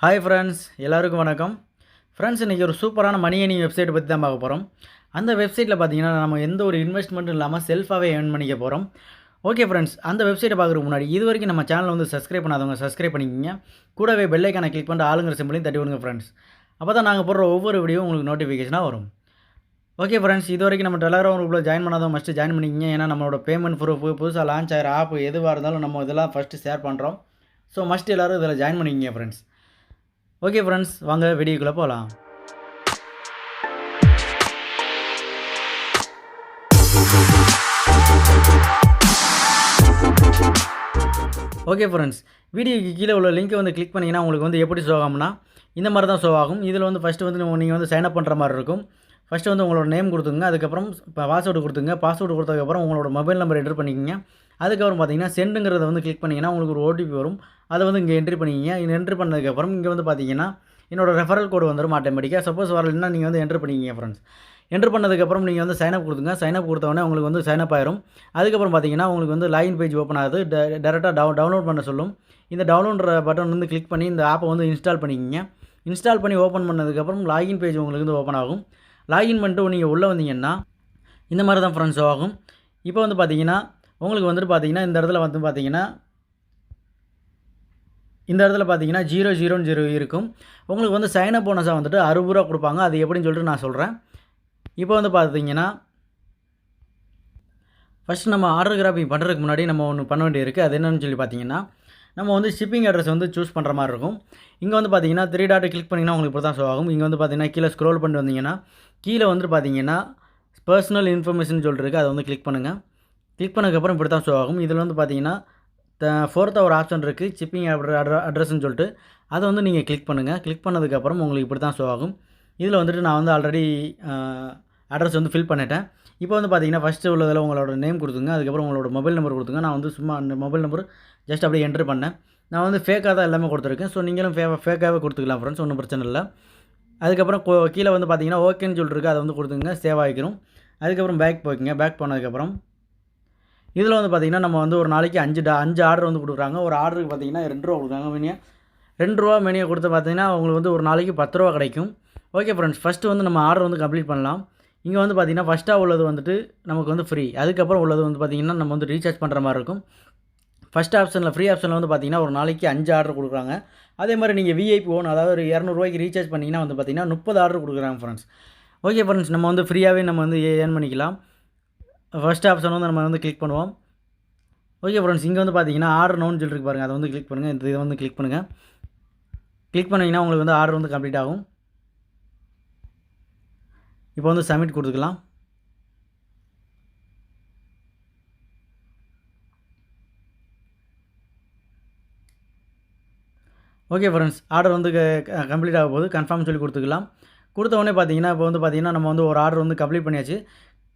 Hi friends, எல்லாருக்கும் வணக்கம். Friends, இன்றைக்கி ஒரு சூப்பரான மணி ஏர்னிங் வெப்சைட் பற்றி தான் பார்க்க போகிறோம். அந்த வெப்சைட்டில் பார்த்தீங்கன்னா நம்ம எந்த ஒரு இன்வெஸ்ட்மெண்ட்டும் இல்லாமல் செல்ஃபாகவே ஏர்ன் பண்ணிக்க போகிறோம். ஓகே ஃப்ரெண்ட்ஸ், அந்த வெப்சைட்டை பார்க்குறதுக்கு முன்னாடி இது வரைக்கும் நம்ம சேனலை வந்து சப்ஸ்கிரைப் பண்ணாதவங்க சப்ஸ்கிரைப் பண்ணிக்கிங்க. கூடவே பெல் ஐக்கானை கிளிக் பண்ணிட்டு ஆளுங்கிற சிம்பிளையும் தட்டி விடுங்க ஃப்ரெண்ட்ஸ். அப்போ தான் நாங்கள் போடுற ஒவ்வொரு வீடியோ உங்களுக்கு நோட்டிஃபிகேஷனாக வரும். ஓகே ஃப்ரெண்ட்ஸ், இது வரைக்கும் நம்ம டெலகிராம் குரூப்பில் ஜாயின் பண்ணாதவங்க மஸ்ட்டு ஜாயின் பண்ணிக்கிங்க. ஏன்னா நம்மளோட பேமெண்ட் ப்ரூஃப் புதுசாக லான்ச் ஆகிற ஆப் எதுவாக இருந்தாலும் நம்ம இதெல்லாம் ஃபஸ்ட்டு ஷேர் பண்ணுறோம். ஸோ மஸ்ட் எல்லோரும் இதில் ஜாயின் பண்ணிக்கிங்க ஃப்ரெண்ட்ஸ். ஓகே ஃப்ரெண்ட்ஸ், வாங்க வீடியோக்குள்ளே போகலாம். ஓகே ஃப்ரெண்ட்ஸ், வீடியோக்கு கீழே உள்ள லிங்க்கை வந்து கிளிக் பண்ணிங்கன்னா உங்களுக்கு வந்து எப்படி ஷோ ஆகும்னா இந்த மாதிரி தான் ஷோ ஆகும். இதில் வந்து ஃபஸ்ட்டு வந்து நீங்கள் வந்து சைன் அப் பண்ணுற மாதிரி இருக்கும். ஃபஸ்ட்டு வந்து உங்களோட நேம் கொடுத்துங்க, அதுக்கப்புறம் இப்போ பாஸ்வேர்டு கொடுத்துங்க. பாஸ்வேர்டு கொடுத்ததுக்கப்புறம் உங்களோட மொபைல் நம்பர் என்ட்ரு பண்ணிக்கோங்க. அதுக்கப்புறம் பார்த்தீங்கன்னா சென்டுங்கிறத வந்து கிளிக் பண்ணிங்கன்னா உங்களுக்கு ஒரு ஓடிபி வரும். அதை வந்து இங்கே என்ட்ரி பண்ணிக்கிங்க. இங்கே என்ட்ரி பண்ணதுக்கப்புறம் இங்கே வந்து பார்த்தீங்கன்னா என்னோடய ரெஃபரல் கோடு வந்துடும் ஆட்டோமேட்டிக்காக. சப்போஸ் வரலைன்னா நீங்கள் வந்து என்ட்ரு பண்ணிக்கிங்க ஃப்ரெண்ட்ஸ். என்ட்ரு பண்ணதுக்கப்புறம் நீங்கள் வந்து சைனப் கொடுத்துங்க. சைனப் கொடுத்தவொடனே உங்களுக்கு வந்து சைனப் ஆயிரும். அதுக்கப்புறம் பார்த்தீங்கன்னா உங்களுக்கு வந்து லாகின் பேஜ் ஓப்பன் ஆகுது. டேரெக்டாக டவுன்லோட் பண்ண சொல்லும். இந்த டவுன்லோட்ற பட்டன் வந்து கிளிக் பண்ணி இந்த ஆப்பை வந்து இன்ஸ்டால் பண்ணிக்கிங்க. இன்ஸ்டால் பண்ணி ஓப்பன் பண்ணதுக்கப்புறம் லாகின் பேஜ் உங்களுக்கு வந்து ஓப்பன் ஆகும். லாகின் பண்ணிட்டு நீங்கள் உள்ளே வந்தீங்கன்னா இந்த மாதிரி தான் ஃப்ரெண்ட்ஸ் ஆகும். இப்போ வந்து பார்த்தீங்கன்னா உங்களுக்கு வந்துட்டு பார்த்தீங்கன்னா இந்த இடத்துல வந்து பார்த்தீங்கன்னா 0 இருக்கும். உங்களுக்கு வந்து சைனப் போனஸாக வந்துட்டு ரூ. 60 கொடுப்பாங்க. அது எப்படின்னு சொல்லிட்டு நான் சொல்கிறேன். இப்போ வந்து பார்த்தீங்கன்னா ஃபஸ்ட்டு நம்ம ஆர்டர் கிராஃபிங் பண்ணுறதுக்கு முன்னாடி நம்ம ஒன்று பண்ண வேண்டியிருக்கு. அது என்னென்னு சொல்லி பார்த்தீங்கன்னா நம்ம வந்து ஷிப்பிங் அட்ரஸ் வந்து சூஸ் பண்ணுற மாதிரி இருக்கும். இங்கே வந்து பார்த்தீங்கன்னா 3 டாட் கிளிக் பண்ணிங்கன்னா உங்களுக்கு இப்படி தான் ஷோ ஆகும். இங்கே வந்து பார்த்தீங்கன்னா கீழே ஸ்க்ரோல் பண்ணிட்டு வந்தீங்கன்னா கீழே வந்துட்டு பார்த்தீங்கன்னா பர்சனல் இன்ஃபர்மேஷன் சொல்லிருக்கு. அதை வந்து கிளிக் பண்ணுங்கள். கிளிக் பண்ணதுக்கப்புறம் இப்படி தான் ஷோ ஆகும். இதில் வந்து பார்த்தீங்கன்னா ஃபோர்த்தாக ஒரு ஆப்ஷன் இருக்குது, ஷிப்பிங் அட்ரஸ்ன்னு சொல்லிட்டு. அதை வந்து நீங்கள் கிளிக் பண்ணுங்கள். கிளிக் பண்ணதுக்கப்புறம் உங்களுக்கு இப்படி தான் ஷோ ஆகும். இதில் வந்துட்டு நான் வந்து ஆல்ரெடி அட்ரஸ் வந்து ஃபில் பண்ணிட்டேன். இப்போ வந்து பார்த்தீங்கன்னா ஃபஸ்ட்டு உள்ளதில் உங்களோட நேம் கொடுத்துங்க. அதுக்கப்புறம் உங்களோட மொபைல் நம்பர் கொடுத்துங்க. நான் வந்து சும்மா அந்த மொபைல் நம்பர் ஜஸ்ட் அப்படியே என்ட்ரு பண்ணேன். நான் வந்து ஃபேக்காக தான் எல்லாமே கொடுத்துருக்கேன். ஸோ நீங்களும் ஃபேக்காகவே கொடுத்துக்கலாம் ஃப்ரெண்ட்ஸ், ஒன்றும் பிரச்சனை இல்லை. அதுக்கப்புறம் கீழே வந்து பார்த்தீங்கன்னா ஓகேன்னு சொல்லிருக்கு. அதை வந்து கொடுத்துங்க, சேவ் ஆகிக்கிறோம். அதுக்கப்புறம் பேக் போய்க்குங்க. பேக் போனதுக்கப்புறம் இதில் வந்து பார்த்திங்கன்னா நம்ம வந்து ஒரு நாளைக்கு 5 ஆர்டர் வந்து கொடுக்குறாங்க. ஒரு ஆர்டருக்கு பார்த்திங்கன்னா ரூ. 2 கொடுக்குறாங்க. மெனியா ரூ. 2 மெனியை கொடுத்து பார்த்திங்கன்னா உங்களுக்கு வந்து ஒரு நாளைக்கு ரூ. 10 கிடைக்கும். ஓகே ஃப்ரெண்ட்ஸ், ஃபஸ்ட்டு வந்து நம்ம ஆர்டர் வந்து கம்ப்ளீட் பண்ணலாம். இங்கே வந்து பார்த்திங்கன்னா ஃபஸ்ட்டாக உள்ளது வந்துட்டு நமக்கு வந்து ஃப்ரீ. அதுக்கப்புறம் உள்ளது வந்து பார்த்திங்கன்னா நம்ம வந்து ரீசார்ஜ் பண்ணுற மாதிரி இருக்கும். ஃபஸ்ட் ஆப்ஷனில் ஃப்ரீ ஆப்ஷனில் வந்து பார்த்திங்கன்னா ஒரு நாளைக்கு 5 ஆர்டர் கொடுக்குறாங்க. அதே மாதிரி நீங்கள் விஐபி ஓன், அதாவது ஒரு ரூ. 200 ரீசார்ஜ் பண்ணிங்கன்னா வந்து பார்த்திங்கன்னா 30 ஆர்டர் கொடுக்குறாங்க ஃப்ரெண்ட்ஸ். ஓகே ஃப்ரெண்ட்ஸ், நம்ம வந்து ஃப்ரீயாகவே நம்ம வந்து ஏர்ன் பண்ணிக்கலாம். ஃபஸ்ட் ஆப்ஷன் வந்து நம்ம வந்து கிளிக் பண்ணுவோம். ஓகே ஃப்ரெண்ட்ஸ், இங்கே வந்து பார்த்தீங்கன்னா ஆர்டர் நோன்னு சொல்லிட்டு பாருங்கள். அதை வந்து கிளிக் பண்ணுங்கள். இதை வந்து கிளிக் பண்ணுங்கள். கிளிக் பண்ணிங்கன்னா உங்களுக்கு வந்து ஆர்டர் வந்து கம்ப்ளீட் ஆகும். இப்போ வந்து சப்மிட் கொடுத்துக்கலாம். ஓகே ஃப்ரெண்ட்ஸ், ஆர்டர் வந்து கம்ப்ளீட் ஆக போகுது. கன்ஃபார்ம் சொல்லி கொடுத்துக்கலாம். கொடுத்தவொடனே பார்த்தீங்கன்னா இப்போ வந்து பார்த்தீங்கன்னா நம்ம வந்து ஒரு ஆர்டர் வந்து கம்ப்ளீட் பண்ணியாச்சு.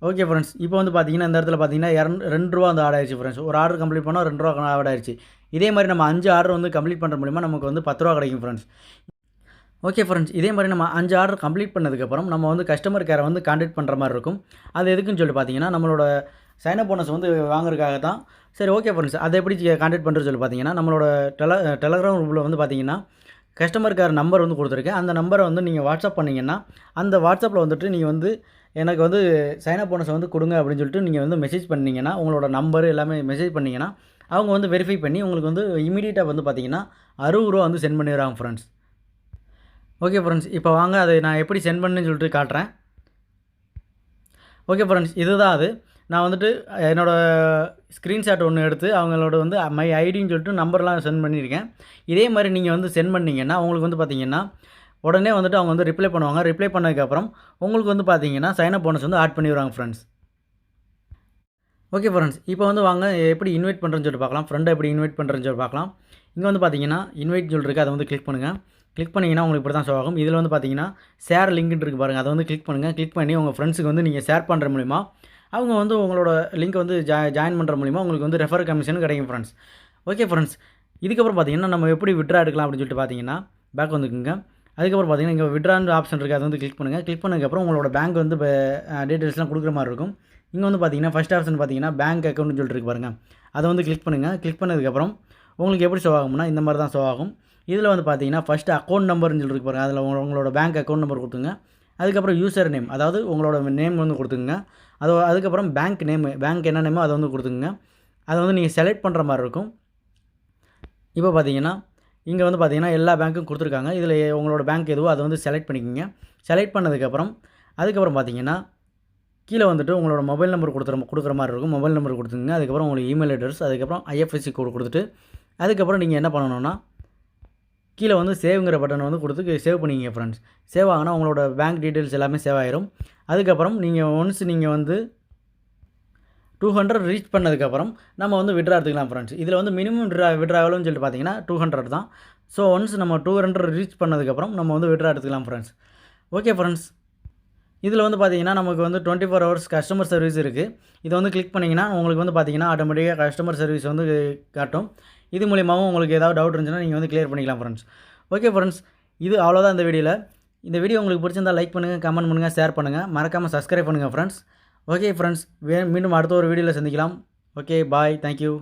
ஓகே ஃப்ரெண்ட்ஸ், இப்போ வந்து பார்த்தீங்கன்னா இந்த இடத்துல பார்த்தீங்கன்னா ரூ. 2 வந்து ஆட் ஆயிடுச்சு ஃப்ரெண்ட்ஸ். ஒரு ஆர்டர் கம்ப்ளீட் பண்ணால் ரூ. 2 ஆட் ஆயிடுச்சு. இதே மாதிரி நம்ம 5 ஆர்டர் வந்து கம்ப்ளீட் பண்ணுற மூலிமா நமக்கு வந்து ரூ. 10 கிடைக்கும் ஃப்ரெண்ட்ஸ். ஓகே ஃப்ரெண்ட்ஸ், இதே மாதிரி நம்ம 5 ஆர்டர் கம்ப்ளீட் பண்ணதுக்கப்புறம் நம்ம வந்து கஸ்டமர் கேரை வந்து கான்டாக்ட் பண்ணுற மாதிரி இருக்கும். அது எதுக்குன்னு சொல்லி பார்த்தீங்கன்னா நம்மளோட சைனப் போனஸ் வந்து வாங்குறதுக்காக தான். சரி, ஓகே ஃப்ரெண்ட்ஸ், அதை எப்படி கான்டாக்ட் பண்ணுறது சொல்லி பார்த்தீங்கன்னா நம்மளோட டெலகிராம் குரூப்பில் வந்து பார்த்தீங்கன்னா கஸ்டமர் கேர் நம்பர் வந்து கொடுத்துருக்கேன். அந்த நம்பரை வந்து நீங்கள் வாட்ஸ்அப் பண்ணிங்கன்னா அந்த வாட்ஸ்அப்பில் வந்துட்டு நீங்கள் வந்து எனக்கு வந்து சைனப் போனஸை வந்து கொடுங்க அப்படின்னு சொல்லிட்டு நீங்கள் வந்து மெசேஜ் பண்ணிங்கன்னா உங்களோட நம்பர் எல்லாமே மெசேஜ் பண்ணிங்கன்னா அவங்க வந்து வெரிஃபை பண்ணி உங்களுக்கு வந்து இமீடியட்டாக வந்து பார்த்தீங்கன்னா ரூ. 60 வந்து சென்ட் பண்ணிடுறாங்க ஃப்ரெண்ட்ஸ். ஓகே ஃப்ரெண்ட்ஸ், இப்போ வாங்க அதை நான் எப்படி சென்ட் பண்ணுன்னு சொல்லிட்டு காட்டுறேன். ஓகே ஃப்ரெண்ட்ஸ், இதுதான் அது. நான் வந்துட்டு என்னோடய ஸ்க்ரீன்ஷாட் ஒன்று எடுத்து அவங்களோட வந்து மை ஐடின்னு சொல்லிட்டு நம்பர்லாம் சென்ட் பண்ணியிருக்கேன். இதே மாதிரி நீங்கள் வந்து சென்ட் பண்ணிங்கன்னா உங்களுக்கு வந்து பார்த்தீங்கன்னா உடனே வந்துட்டு அவங்க வந்து ரிப்ளை பண்ணுவாங்க. ரிப்ளை பண்ணதுக்கப்புறம் உங்களுக்கு வந்து பார்த்தீங்கன்னா சைனப் போனஸ் வந்து ஆட் பண்ணிடுவாங்க ஃப்ரெண்ட்ஸ். ஓகே ஃப்ரெண்ட்ஸ், இப்போ வந்து வாங்க எப்படி இன்வைட் பண்ணுறேன்னு சொல்லிட்டு பார்க்கலாம். ஃப்ரெண்டை எப்படி இன்வைட் பண்ணுறேன்னு சொல்லி பார்க்கலாம். இங்கே வந்து பார்த்தீங்கன்னா இன்வைட் சொல்லிருக்கு. அதை வந்து கிளிக் பண்ணுங்கள். கிளிக் பண்ணிங்கன்னா உங்களுக்கு இப்படி தான் ஷோ ஆகும். இதில் வந்து பார்த்தீங்கன்னா ஷேர் லிங்க்னு இருக்குது பாருங்கள். அதை வந்து கிளிக் பண்ணுங்கள். கிளிக் பண்ணி உங்கள் ஃப்ரெண்ட்ஸுக்கு வந்து நீங்கள் ஷேர் பண்ணுற மூலிமா அவங்க வந்து உங்களோட லிங்க் வந்து ஜாயின் பண்ணுற மூலிமா உங்களுக்கு வந்து ரெஃபர் கமிஷன் கிடைக்கும் ஃப்ரெண்ட்ஸ். ஓகே ஃப்ரெண்ட்ஸ், இதுக்கப்புறம் பார்த்தீங்கன்னா நம்ம எப்படி விட்ரா எடுக்கலாம் அப்படின்னு சொல்லிட்டு பார்த்தீங்கன்னா பேக் வந்துக்குங்க. அதுக்கப்புறம் பார்த்தீங்கன்னா இங்கே விட்ரான்னு ஆப்ஷன் இருக்குது. அதை வந்து கிளிக் பண்ணுங்கள். கிளிக் பண்ணதுக்கப்புறம் உங்களோட பேங்க் வந்து டீட்டெயில்ஸ்லாம் கொடுக்குற மாதிரி இருக்கும். இங்கே வந்து பார்த்தீங்கன்னா ஃபஸ்ட் ஆப்ஷன் பார்த்தீங்கன்னா பேங்க் அக்கௌண்ட்னு சொல்லிட்டு இருக்கு பாருங்கள். அதை வந்து கிளிக் பண்ணுங்கள். கிளிக் பண்ணதுக்கப்புறம் உங்களுக்கு எப்படி ஷோ ஆகும்னா இந்த மாதிரி தான் ஷோ ஆகும். இதில் வந்து பார்த்தீங்கன்னா ஃபஸ்ட்டு அக்கௌண்ட் நம்பர்னு சொல்லிருக்கு பாருங்கள், அதில் உங்களோட பேங்க் அக்கௌண்ட் நம்பர் கொடுத்துங்க. அதுக்கப்புறம் யூசர் நேம், அதாவது உங்களோட நேம் வந்து கொடுத்துங்க. அதுக்கப்புறம் பேங்க் நேமு, பேங்க் என்ன நேமோ அதை வந்து கொடுத்துங்க. அதை வந்து நீங்கள் செலக்ட் பண்ணுற மாதிரி இருக்கும். இப்போ பார்த்தீங்கன்னா இங்கே வந்து பார்த்தீங்கன்னா எல்லா பேங்க்கும் கொடுத்துருக்காங்க. இதில் உங்களோட பேங்க் எதுவோ அதை வந்து செலக்ட் பண்ணிக்கோங்க. செலக்ட் பண்ணதுக்கப்புறம் அதுக்கப்புறம் பார்த்தீங்கன்னா கீழே வந்துட்டு உங்களோட மொபைல் நம்பர் கொடுக்குற மாதிரி இருக்கும். மொபைல் நம்பர் கொடுத்துங்க. அதுக்கப்புறம் உங்களுக்கு இமெயில் அட்ரஸ், அதுக்கப்புறம் ஐஎஃப்எஸ்சி கோடு கொடுத்துட்டு அதுக்கப்புறம் நீங்கள் என்ன பண்ணணும்னா கீழே வந்து சேவ்ங்கிற பட்டனை வந்து கொடுத்து சேவ் பண்ணிக்கிங்க ஃப்ரெண்ட்ஸ். சேவ் ஆகினா உங்களோட பேங்க் டீட்டெயில்ஸ் எல்லாமே சேவ் ஆயிரும். அதுக்கப்புறம் நீங்கள் நீங்கள் வந்து 200 ரீச் பண்ணதுக்கப்புறம் நம்ம வந்து விட்ரா எடுத்துக்கலாம் ஃப்ரெண்ட்ஸ். இதில் வந்து மினிமம் விட்ரா எவ்வளோன்னு சொல்லிட்டு பார்த்தீங்கன்னா 200 தான். ஸோ ஒன்ஸ் நம்ம 200 ரீச் பண்ணதுக்கப்புறம் நம்ம வந்து விட்ரா எடுத்துக்கலாம் ஃப்ரெண்ட்ஸ். ஓகே ஃப்ரெண்ட்ஸ், இதில் வந்து பார்த்தீங்கன்னா நமக்கு வந்து 24 ஹவர்ஸ் கஸ்டமர் சர்வீஸ் இருக்குது. இதை வந்து கிளிக் பண்ணிங்கன்னா உங்களுக்கு வந்து பார்த்தீங்கன்னா ஆட்டோமேட்டிக்காக கஸ்டமர் சர்வீஸ் வந்து காட்டும். இது மூலியமாகவும் உங்களுக்கு ஏதாவது டவுட் இருந்துச்சுன்னா நீங்கள் வந்து கிளியர் பண்ணிக்கலாம் ஃப்ரெண்ட்ஸ். ஓகே ஃப்ரெண்ட்ஸ், இது அவ்வளோதான் இந்த வீடியோவில். இந்த வீடியோ உங்களுக்கு பிடிச்சிருந்தால் லைக் பண்ணுங்கள், கமெண்ட் பண்ணுங்கள், ஷேர் பண்ணுங்கள், மறக்காமல் சப்ஸ்கிரைப் பண்ணுங்கள் ஃப்ரெண்ட்ஸ். ஓகே ஃப்ரெண்ட்ஸ், மீண்டும் அடுத்த ஒரு வீடியோவில் சந்திக்கலாம். ஓகே, பாய், தேங்க்யூ.